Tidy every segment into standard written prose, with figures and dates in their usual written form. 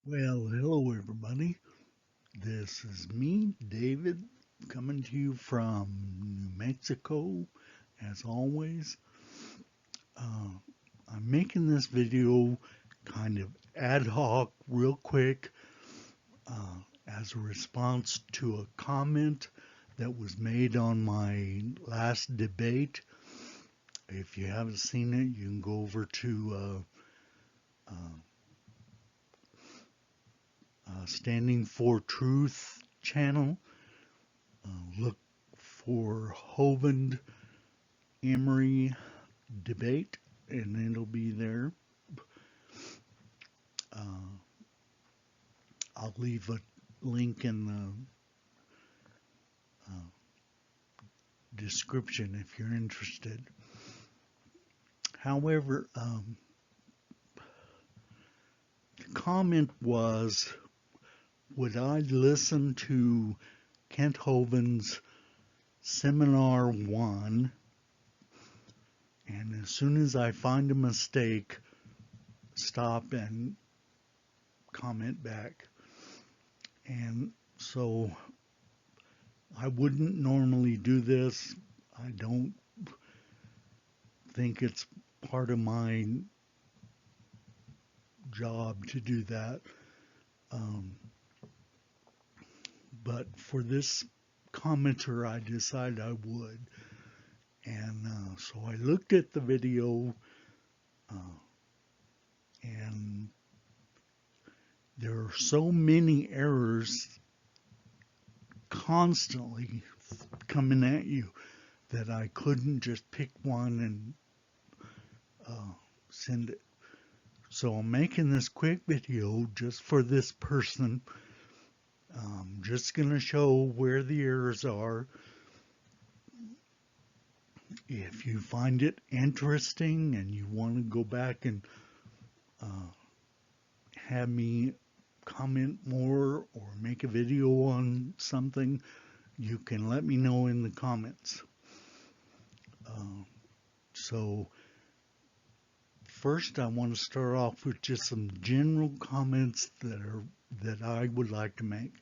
Well, hello everybody. This is me, David, coming to you from New Mexico, as always. Uh, I'm making this video kind of ad hoc, real quick, uh, as a response to a comment that was made on my last debate. If you haven't seen it, you can go over to Standing for Truth channel. Look for Hovind Emory debate, and it'll be there. Uh, I'll leave a link in the description if you're interested. However, the comment was, would I listen to Kent Hovind's Seminar 1, and as soon as I find a mistake, stop and comment back? And so I wouldn't normally do this. I don't think it's part of my job to do that. Um, but for this commenter, I decided I would. And so I looked at the video, uh, and there are so many errors constantly coming at you that I couldn't just pick one and send it. So I'm making this quick video just for this person. I'm just going to show where the errors are. If you find it interesting and you want to go back and uh, have me comment more or make a video on something, you can let me know in the comments. So first I want to start off with just some general comments that I would like to make.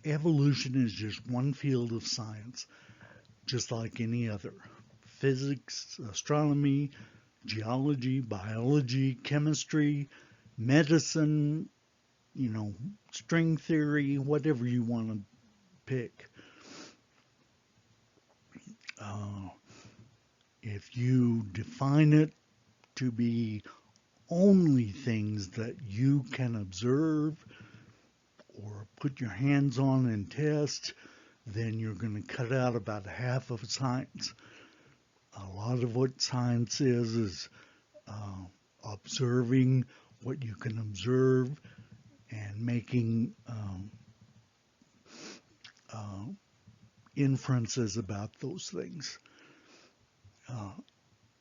Evolution is just one field of science, just like any other. Physics, astronomy, geology, biology, chemistry, medicine, string theory, whatever you want to pick. Uh, if you define it to be only things that you can observe or put your hands on and test, then you're going to cut out about half of science. A lot of what science is observing what you can observe and making uh, inferences about those things.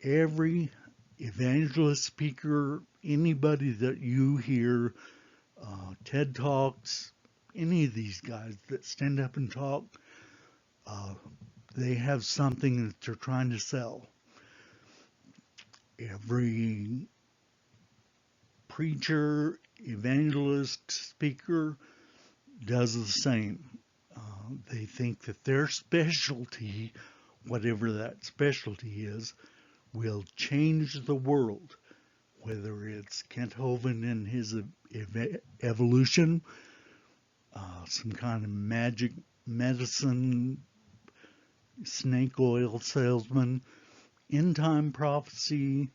Every evangelist speaker, anybody that you hear, TED Talks, any of these guys that stand up and talk, uh, they have something that they're trying to sell. Every preacher, evangelist, speaker does the same. They think that their specialty, whatever that specialty is, will change the world. Whether it's Kent Hovind and his evolution, some kind of magic medicine, snake oil salesman, end time prophecy,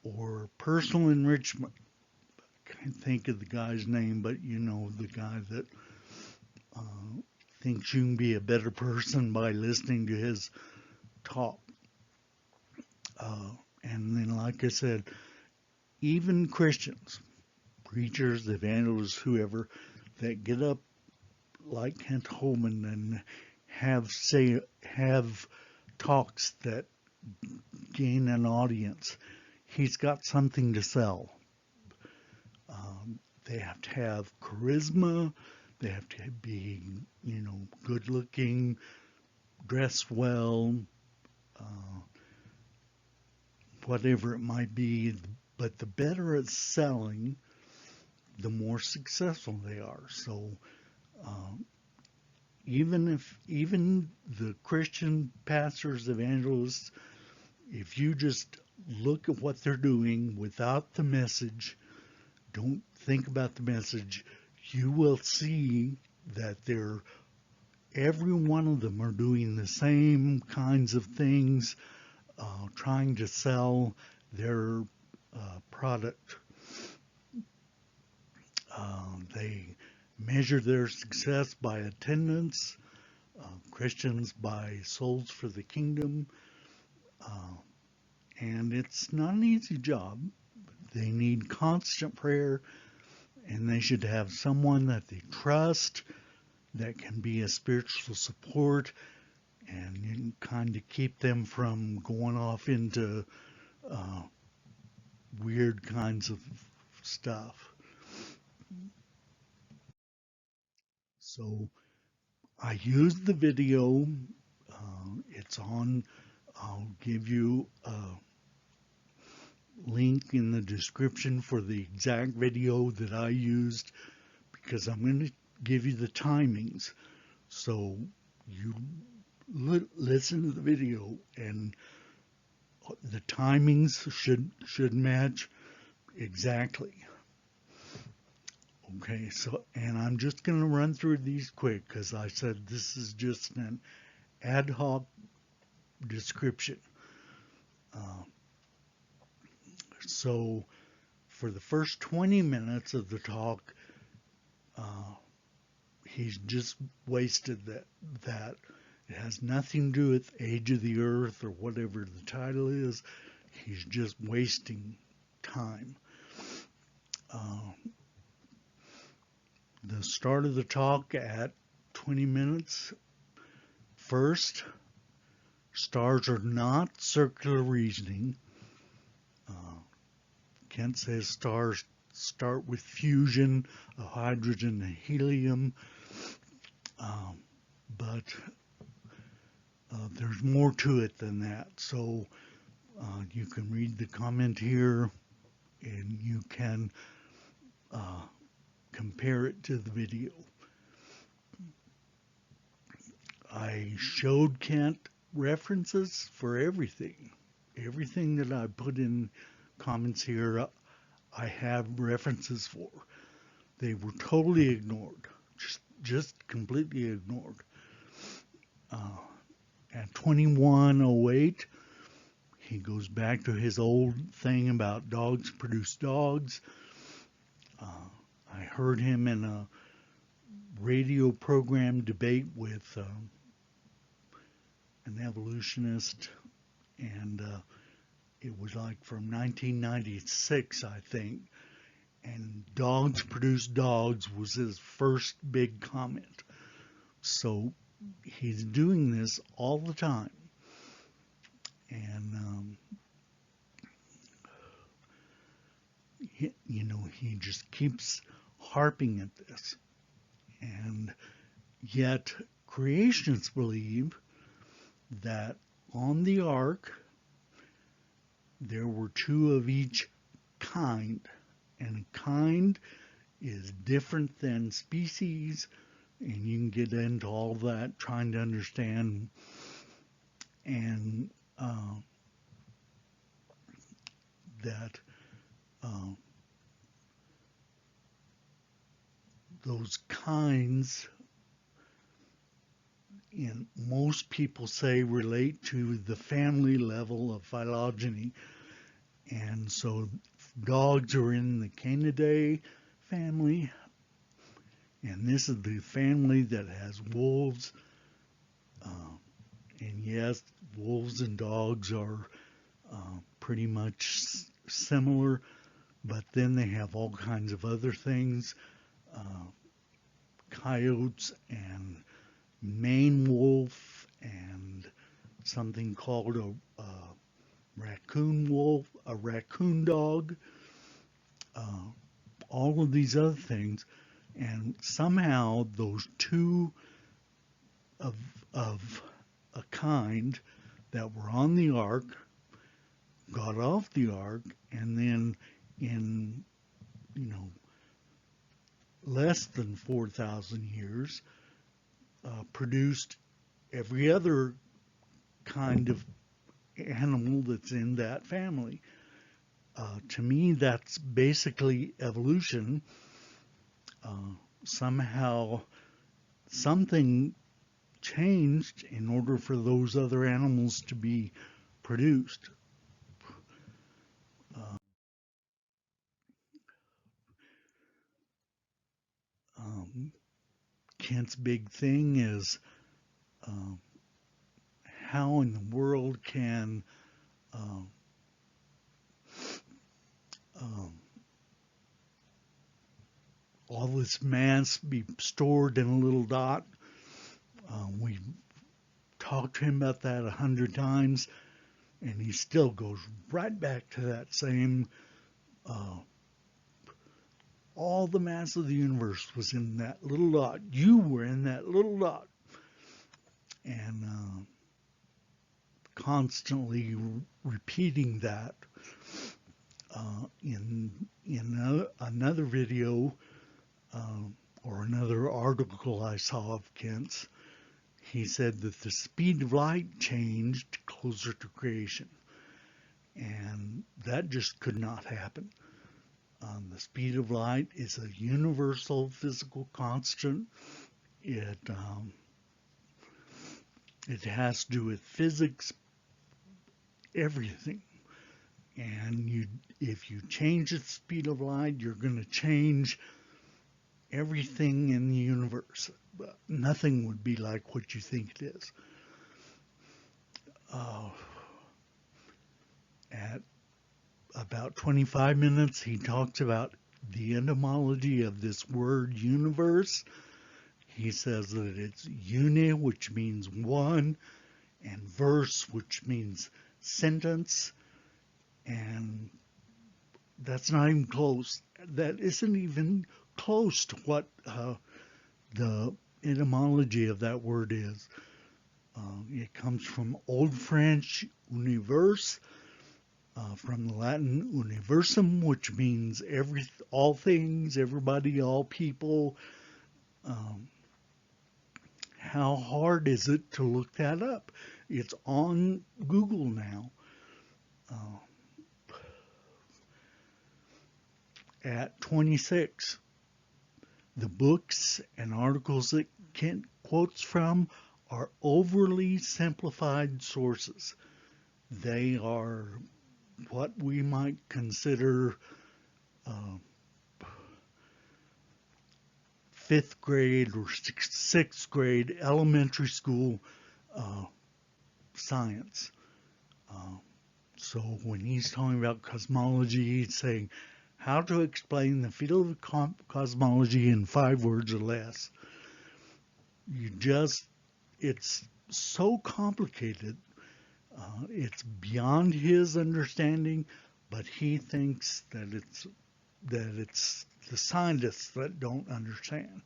or personal enrichment. I can't think of the guy's name, but you know the guy that thinks you can be a better person by listening to his talk. And then, like I said, even Christians, preachers, evangelists, whoever, that get up like Kent Holman and have talks that gain an audience. He's got something to sell. They have to have charisma. They have to be, good looking, dress well, whatever it might be. But the better at selling, the more successful they are. So uh, even the Christian pastors, evangelists, if you just look at what they're doing without the message, don't think about the message, you will see that every one of them are doing the same kinds of things, trying to sell their product. They measure their success by attendance, Christians by souls for the kingdom, uh, and it's not an easy job. They need constant prayer, and they should have someone that they trust that can be a spiritual support and kind of keep them from going off into uh, weird kinds of stuff. So I used the video. It's on. I'll give you a link in the description for the exact video that I used because I'm going to give you the timings. So you listen to the video and the timings should match exactly. Okay, so and I'm just going to run through these quick because I said this is just an ad hoc description. Uh, so for the first 20 minutes of the talk, uh, he's just wasted that. It has nothing to do with Age of the Earth or whatever the title is. He's just wasting time. Uh, the start of the talk at 20 minutes. First, stars are not circular reasoning. Uh, Kent says stars start with fusion of hydrogen and helium, um, but there's more to it than that. So you can read the comment here and you can uh, compare it to the video. I showed Kent references for everything. Everything that I put in comments here, I have references for. They were totally ignored, just completely ignored. Uh, at 21:08, he goes back to his old thing about dogs produce dogs. Uh, I heard him in a radio program debate with an evolutionist, and it was like from 1996, I think. And dogs produce dogs was his first big comment. So he's doing this all the time. And, he just keeps harping at this. And yet, creationists believe that on the ark, there were two of each kind. And kind is different than species. And you can get into all that, trying to understand. And that uh, those kinds, and most people say relate to the family level of phylogeny. And so dogs are in the Canidae family, and this is the family that has wolves. And yes, wolves and dogs are pretty much similar, but then they have all kinds of other things, uh, coyotes and Maine wolf and something called a raccoon wolf, a raccoon dog, uh, all of these other things. And somehow those two of, of a kind that were on the ark got off the ark, and then in, you know, less than 4,000 years, produced every other kind of animal that's in that family. To me, that's basically evolution. Somehow, something changed in order for those other animals to be produced. Uh, um, Kent's big thing is uh, how in the world can uh, um, all this mass be stored in a little dot? We talked to him about that 100 times, and he still goes right back to that same. Uh, all the mass of the universe was in that little dot. You were in that little dot, and constantly repeating that. In another video uh, or another article I saw of Kent's, he said that the speed of light changed closer to creation, and that just could not happen. The speed of light is a universal physical constant. It it has to do with physics, everything. And if you change the speed of light, you're going to change everything in the universe. Nothing would be like what you think it is. Uh, at about 25 minutes, he talks about the etymology of this word universe. He says that it's uni, which means one, and verse, which means sentence, and that's not even close. That isn't even close to what the etymology of that word is. It comes from Old French univers, from the Latin universum, which means all things, everybody, all people. Um, how hard is it to look that up? It's on Google now. Uh, at 26, the books and articles that Kent quotes from are overly simplified sources. They are what we might consider uh, fifth grade or sixth grade elementary school uh, science. Uh, so when he's talking about cosmology, he's saying how to explain the field of cosmology in 5 words or less. It's so complicated. It's beyond his understanding, but he thinks that it's the scientists that don't understand.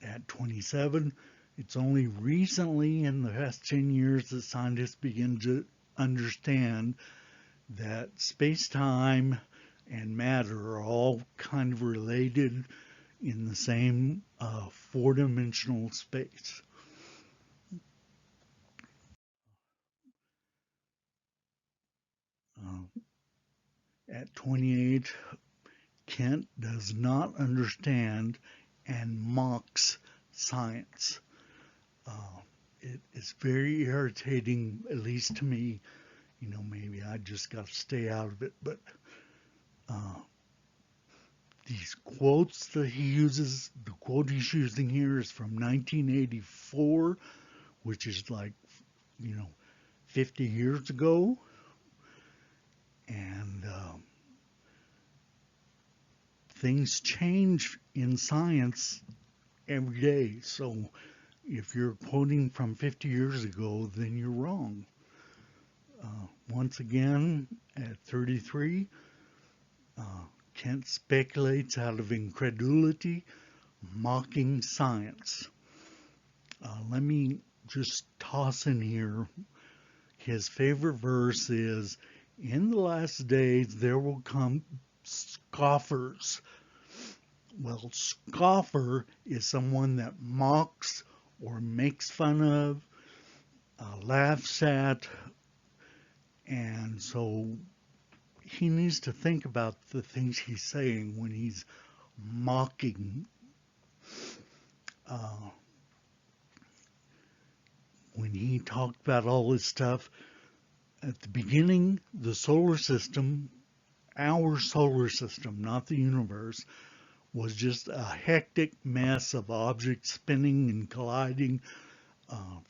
At 27, it's only recently in the past 10 years that scientists begin to understand that space-time and matter are all kind of related in the same four-dimensional space. Uh, at 28, Kent does not understand and mocks science. Uh, it is very irritating, at least to me. Maybe I just got to stay out of it, but uh, these quotes that he uses, the quote he's using here is from 1984, which is like, you know, 50 years ago. And things change in science every day. So if you're quoting from 50 years ago, then you're wrong. Once again, at 33, uh, Kent speculates out of incredulity, mocking science. Let me just toss in here his favorite verse is, in the last days there will come scoffers. Well, scoffer is someone that mocks or makes fun of, laughs at, and so he needs to think about the things he's saying when he's mocking. Uh, when he talked about all this stuff at the beginning, the solar system, our solar system, not the universe, was just a hectic mess of objects spinning and colliding.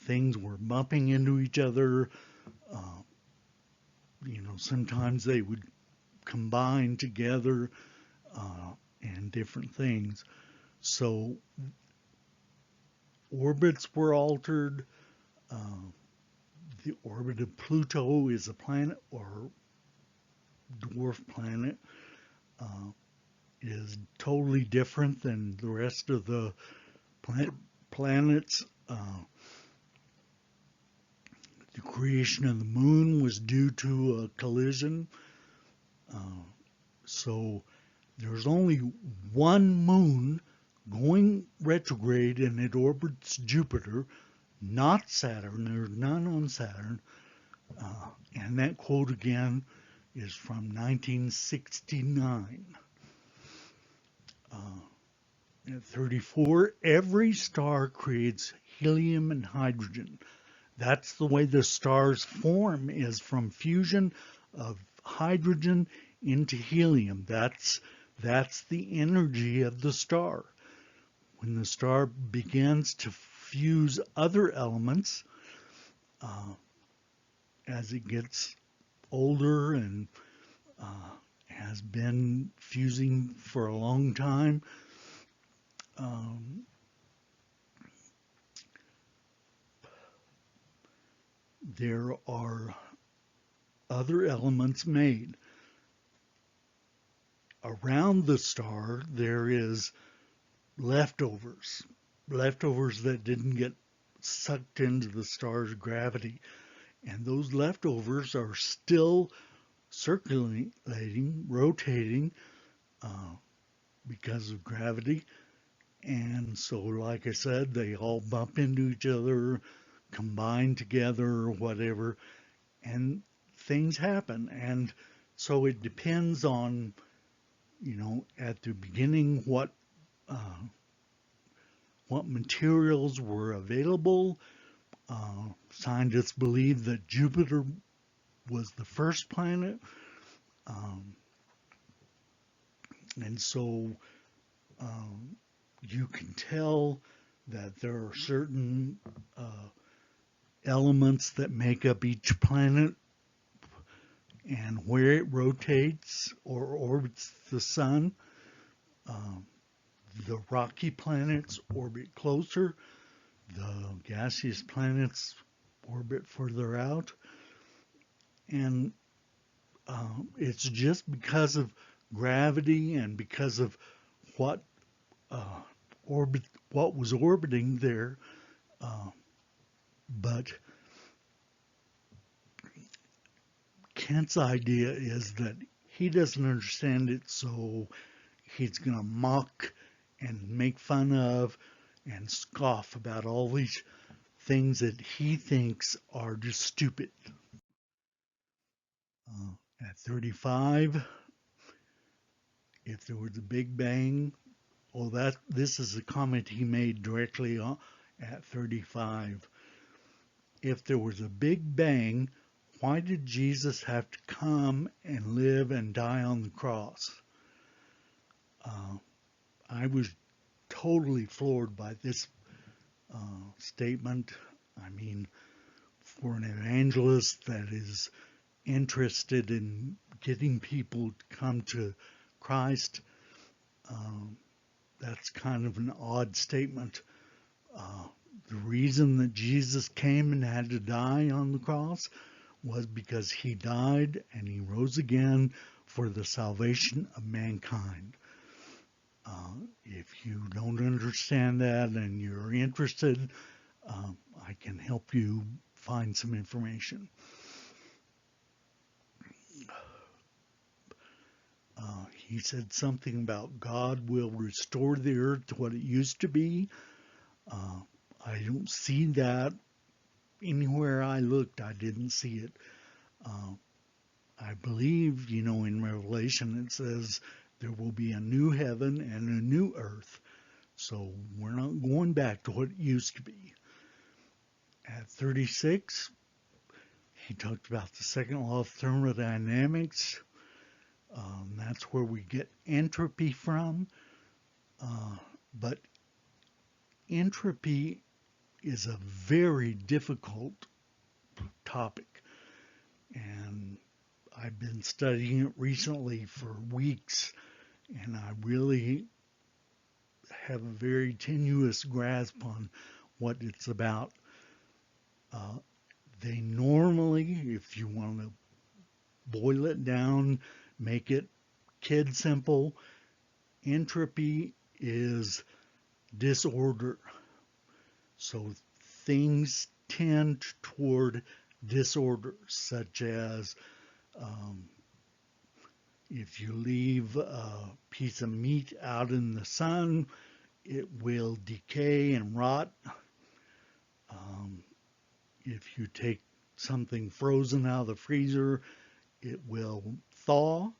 Things were bumping into each other. Uh, sometimes they would combine together and different things. So orbits were altered. Uh, the orbit of Pluto is a planet or dwarf planet. Uh, is totally different than the rest of the planets. The creation of the moon was due to a collision. Uh, so there's only one moon going retrograde and it orbits Jupiter, not Saturn. There's none on Saturn. And that quote again is from 1969. At 34, every star creates helium and hydrogen. That's the way the stars form, is from fusion of hydrogen into helium. That's the energy of the star. When the star begins to fuse other elements, as it gets older and has been fusing for a long time, there are other elements made. Around the star, there is leftovers that didn't get sucked into the star's gravity. And those leftovers are still circulating, rotating because of gravity. And so, like I said, they all bump into each other, combine together, or whatever, and things happen. And so it depends on, at the beginning what materials were available. Scientists believe that Jupiter was the first planet, and so you can tell that there are certain elements that make up each planet and where it rotates or orbits the sun. The rocky planets orbit closer, the gaseous planets orbit further out, and it's just because of gravity and because of what what was orbiting there. But Kant's idea is that he doesn't understand it, so he's going to mock and make fun of and scoff about all these things that he thinks are just stupid. At 35, if there was a Big Bang, this is a comment he made directly at 35. If there was a Big Bang, why did Jesus have to come and live and die on the cross? I was totally floored by this statement. I mean, for an evangelist that is interested in getting people to come to Christ, that's kind of an odd statement. The reason that Jesus came and had to die on the cross was because he died and he rose again for the salvation of mankind. If you don't understand that and you're interested, I can help you find some information. he said something about God will restore the earth to what it used to be. Uh, I don't see that anywhere I looked. I didn't see it. Uh, I believe, in Revelation it says there will be a new heaven and a new earth. So we're not going back to what it used to be. At 36, he talked about the second law of thermodynamics. That's where we get entropy from. But entropy is a very difficult topic. And I've been studying it recently for weeks, and I really have a very tenuous grasp on what it's about. They normally, if you want to boil it down, make it kid simple, entropy is disorder. So things tend toward disorder, such as if you leave a piece of meat out in the sun, it will decay and rot. If you take something frozen out of the freezer, it will thaw.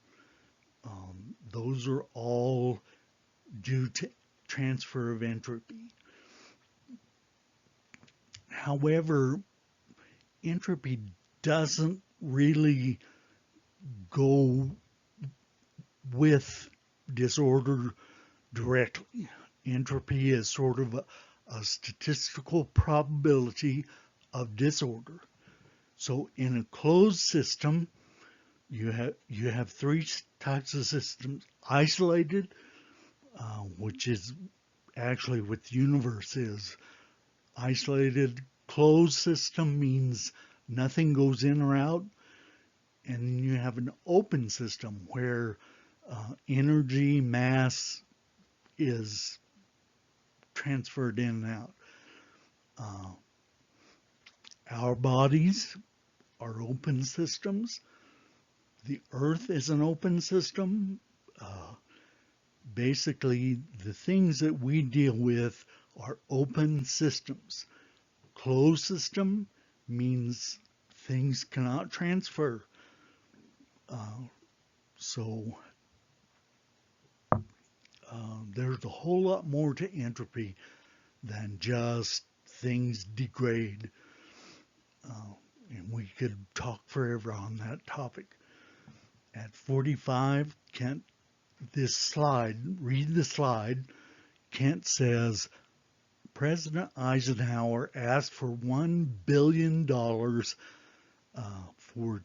Those are all due to transfer of entropy. However, entropy doesn't really go with disorder directly. Entropy is sort of a statistical probability of disorder. So in a closed system, you have three types of systems: isolated, which is actually what the universe is. Isolated closed system means nothing goes in or out, and then you have an open system where energy, mass is transferred in and out. Our bodies are open systems. The Earth is an open system. Basically, the things that we deal with are open systems. Closed system means things cannot transfer. So there's a whole lot more to entropy than just things degrade. And we could talk forever on that topic. At 45, Kent, read the slide. Kent says, President Eisenhower asked for $1 billion for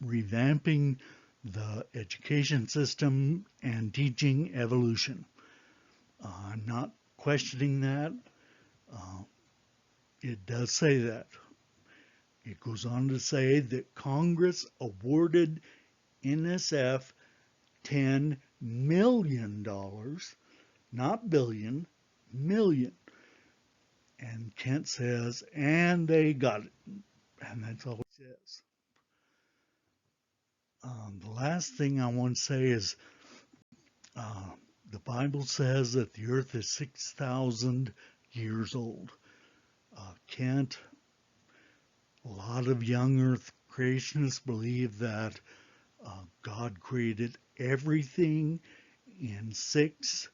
revamping the education system and teaching evolution. I'm not questioning that. It does say that. It goes on to say that Congress awarded NSF $10 million, not billion, million. And Kent says, and they got it. And that's all he says. The last thing I want to say is the Bible says that the earth is 6,000 years old. Kent, a lot of young earth creationists believe that God created everything in 6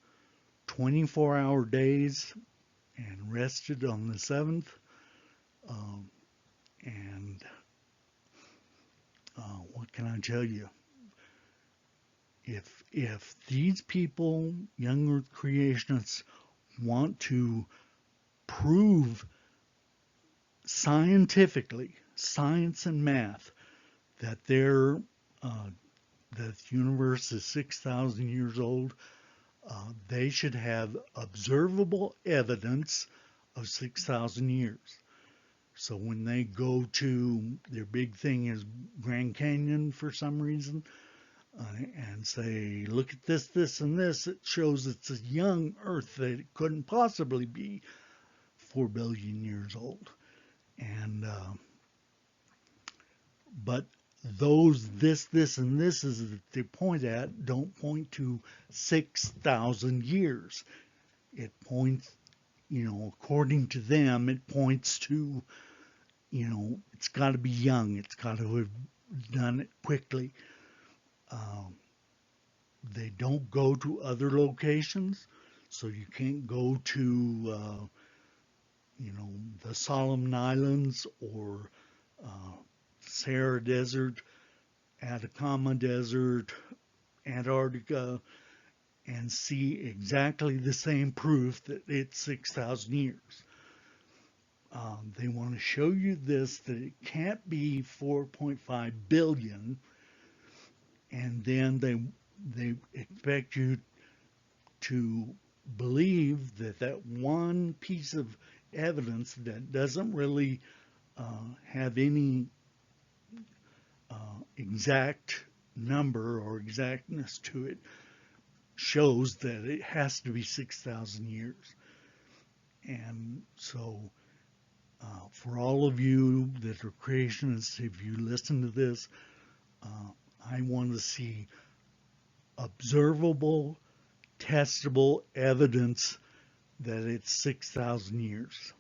24-hour days and rested on the seventh. And what can I tell you? If these people, young earth creationists, want to prove scientifically, science and math, that that the universe is 6,000 years old, they should have observable evidence of 6,000 years. So when they go to, their big thing is Grand Canyon for some reason, and say, look at this, this, and this, it shows it's a young Earth, that it couldn't possibly be 4 billion years old. And but those this, and this is that they point at don't point to 6,000 years. It points, according to them, it points to, it's got to be young. It's got to have done it quickly. Um, they don't go to other locations, so you can't go to, the Solomon Islands or uh, Sahara Desert, Atacama Desert, Antarctica, and see exactly the same proof that it's 6,000 years. They want to show you this, that it can't be 4.5 billion, and then they expect you to believe that that one piece of evidence that doesn't really have any exact number or exactness to it shows that it has to be 6,000 years. And so, for all of you that are creationists, if you listen to this, I want to see observable, testable evidence that it's 6,000 years.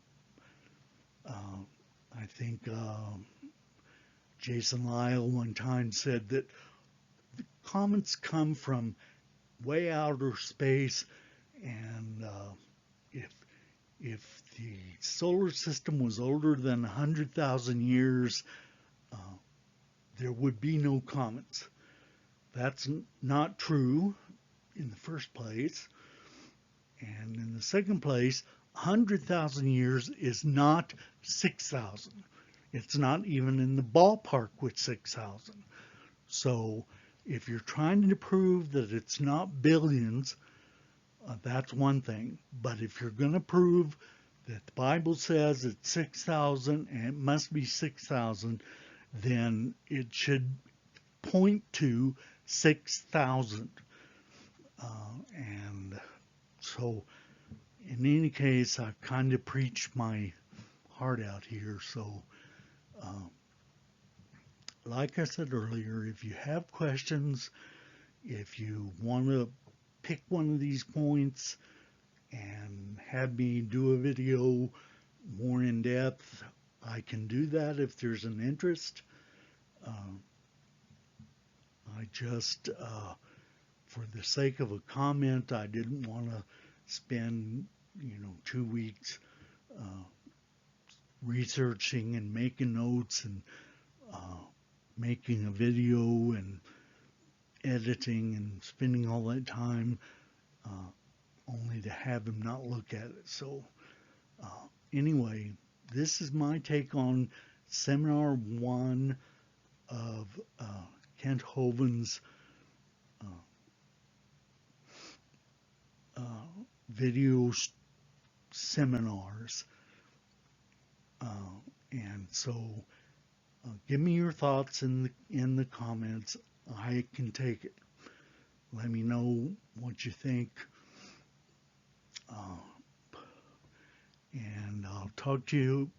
I think Jason Lyle one time said that comets come from way outer space, and if the solar system was older than 100,000 years, uh, there would be no comets. That's not true in the first place. And in the second place, 100,000 years is not 6,000. It's not even in the ballpark with 6,000. So if you're trying to prove that it's not billions, that's one thing. But if you're going to prove that the Bible says it's 6,000 and it must be 6,000, then it should point to 6,000. And so, in any case, I've kind of preached my heart out here. So, like I said earlier, if you have questions, if you want to pick one of these points and have me do a video more in depth, I can do that if there's an interest. I just, for the sake of a comment, I didn't want to spend, 2 weeks researching and making notes and uh, making a video and editing and spending all that time only to have him not look at it. So anyway, this is my take on Seminar 1 of Kent Hovind's video seminars. And so give me your thoughts in the comments. I can take it. Let me know what you think. And I'll talk to you